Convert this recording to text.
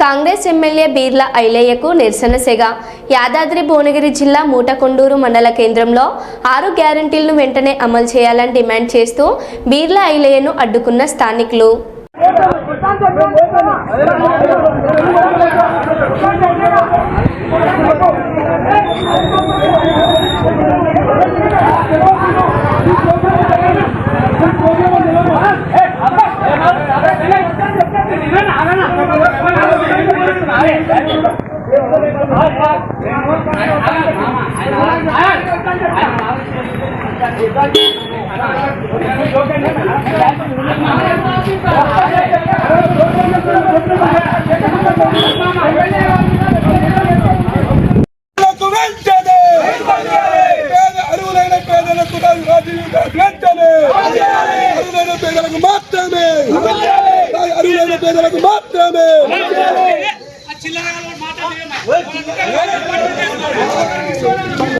Congress MLA Beerla ఐలయ్యకు నిరసన సెగ. యాదాద్రి భువనగిరి జిల్లా మూటకొండూరు మండల కేంద్రంలో 6 గ్యారెంటీలను వెంటనే అమలు చేయాలని డిమాండ్ చేస్తూ బీర్ల ఐలయ్యను అడ్డుకున్న స్థానికులు. మాత్రమే